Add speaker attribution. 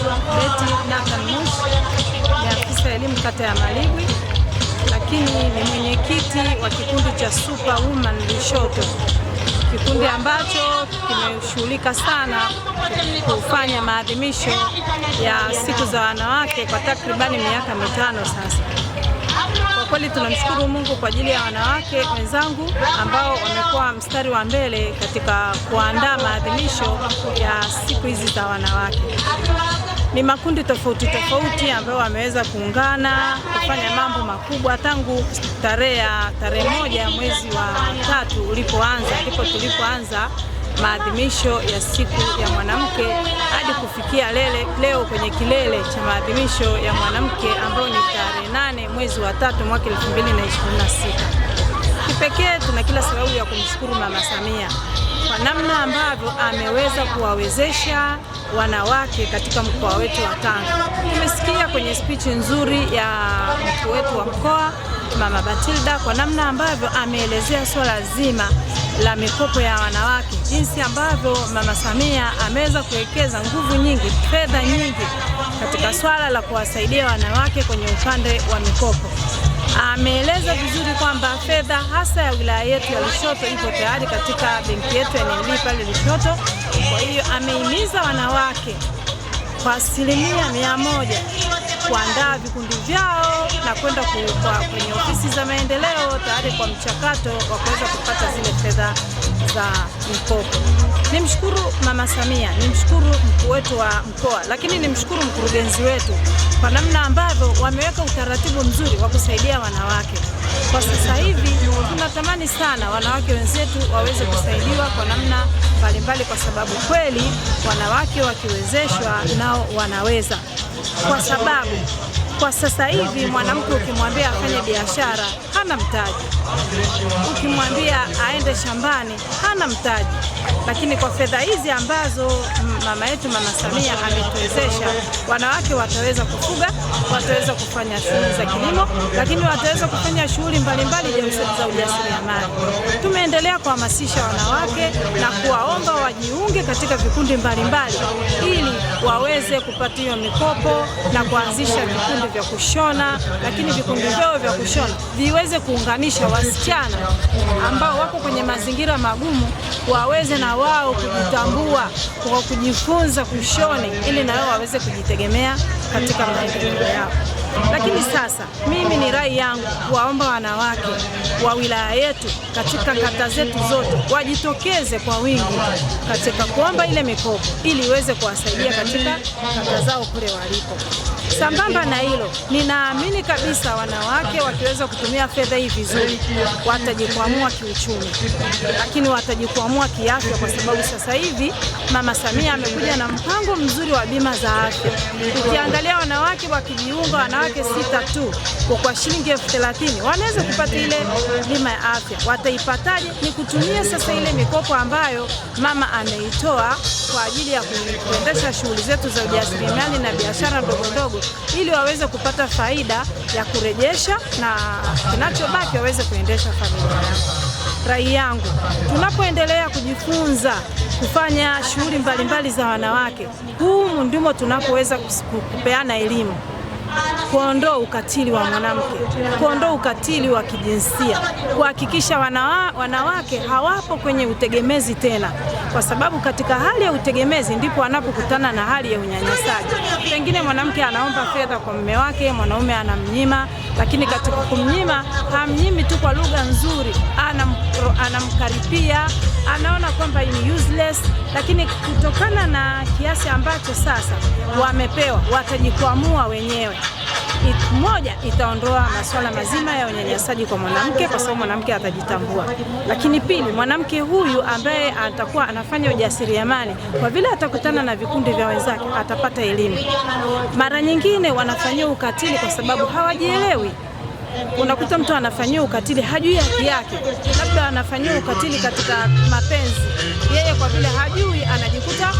Speaker 1: Betty Nathan Mush, ni afisa elimu kata ya Maligwi, lakini ni mwenyekiti wa kikundi cha Superwoman Lushoto, kikundi ambacho kimeshughulika sana kufanya maadhimisho ya siku za wanawake kwa takribani miaka 5 sasa. Kwa kweli tunamshukuru Mungu kwa ajili ya wanawake wenzangu ambao wamekuwa mstari wa mbele katika kuandaa maadhimisho ya siku hizi za wanawake. Ni makundi tofauti tofauti ambayo wameweza kuungana kufanya mambo makubwa tangu tarehe 1 mwezi wa 3 ulipoanza, ndipo tulipoanza maadhimisho ya siku ya mwanamke hadi kufikia leo kwenye kilele cha maadhimisho ya mwanamke ambayo ni tarehe 8 mwezi wa 3 mwaka 2026. Kipekee tuna kila sababu ya kumshukuru Mama Samia kwa namna ambavyo ameweza kuwawezesha wanawake katika mkoa wetu wa Tanga. Tumesikia kwenye speech nzuri ya mkuu wetu wa mkoa Mama Batilda kwa namna ambavyo ameelezea swala zima la mikopo ya wanawake, jinsi ambavyo Mama Samia ameweza kuwekeza nguvu nyingi, fedha nyingi katika swala la kuwasaidia wanawake kwenye upande wa mikopo. Ameeleza vizuri kwamba fedha hasa ya wilaya yetu ya Lushoto ipo tayari katika benki yetu ya NMB pale Lushoto. Kwa hiyo amehimiza wanawake kwa 100% kuandaa vikundi vyao na kwenda kwenye ofisi za maendeleo tayari kwa mchakato wa kuweza kupata zile fedha za mikopo. Nimshukuru Mama Samia, nimshukuru mkuu wetu wa mkoa, lakini nimshukuru mkurugenzi wetu kwa namna ambavyo wameweka utaratibu mzuri wa kusaidia wanawake. Kwa sasa hivi tunatamani sana wanawake wenzetu waweze kusaidiwa kwa namna mbalimbali, kwa sababu kweli wanawake wakiwezeshwa nao wanaweza. Kwa sababu kwa sasa hivi mwanamke ukimwambia afanye biashara hana mtaji, ukimwambia aende shambani hana mtaji. Lakini kwa fedha hizi ambazo mama yetu Mama Samia ametuwezesha, wanawake wataweza kufuga, wataweza kufanya shughuli za kilimo, lakini wataweza kufanya shughuli mbalimbali za ujasiriamali. Tumeendelea kuhamasisha wanawake na kuwaomba wajiunge katika vikundi mbalimbali ili waweze kupata hiyo mikopo na kuanzisha vikundi vya kushona, lakini vikundi vyao vya kushona viweze kuunganisha wasichana ambao wako kwenye mazingira magumu, waweze na wao kujitambua kwa kujifunza kushone ili na wao waweze kujitegemea katika maendeleo yao. Lakini sasa mimi ni rai yangu kuwaomba wanawake wa wilaya yetu katika kata zetu zote wajitokeze kwa wingi katika kuomba ile mikopo ili iweze kuwasaidia katika kata zao kule walipo. Sambamba na hilo, ninaamini kabisa wanawake wakiweza kutumia fedha hii vizuri watajikwamua kiuchumi, lakini watajikwamua kiafya, kwa sababu sasa hivi Mama Samia amekuja na mpango mzuri wa bima za afya. Ukiangalia wanawake wakijiunga, wanawake 6 tu kwa shilingi 30,000 wanaweza kupata ile bima ya afya. Wataipataje? Ni kutumia sasa ile mikopo ambayo mama ameitoa kwa ajili ya kuendesha shughuli zetu za ujasiriamali na biashara ndogo ndogo, ili waweze kupata faida ya kurejesha na kinachobaki waweze kuendesha familia yao. Rai yangu, tunapoendelea kujifunza kufanya shughuli mbalimbali za wanawake, humu ndimo tunapoweza kupeana elimu, kuondoa ukatili wa mwanamke, kuondoa ukatili wa kijinsia, kuhakikisha wanawake hawapo kwenye utegemezi tena, kwa sababu katika hali ya utegemezi ndipo wanapokutana na hali ya unyanyasaji. Pengine mwanamke anaomba fedha kwa mume wake, mwanaume anamnyima, lakini katika kumnyima hamnyimi tu kwa lugha nzuri, anamkaripia, anaona kwamba ni useless, lakini kutokana na kiasi ambacho sasa wamepewa watajikwamua wenyewe. Moja, itaondoa masuala mazima ya unyanyasaji kwa mwanamke, kwa sababu mwanamke atajitambua. Lakini pili, mwanamke huyu ambaye atakuwa anafanya ujasiriamali, kwa vile atakutana na vikundi vya wenzake, atapata elimu. Mara nyingine wanafanyia ukatili kwa sababu hawajielewi. Unakuta mtu anafanyia ukatili hajui haki yake, labda anafanyia ukatili katika mapenzi, yeye kwa vile hajui anajikuta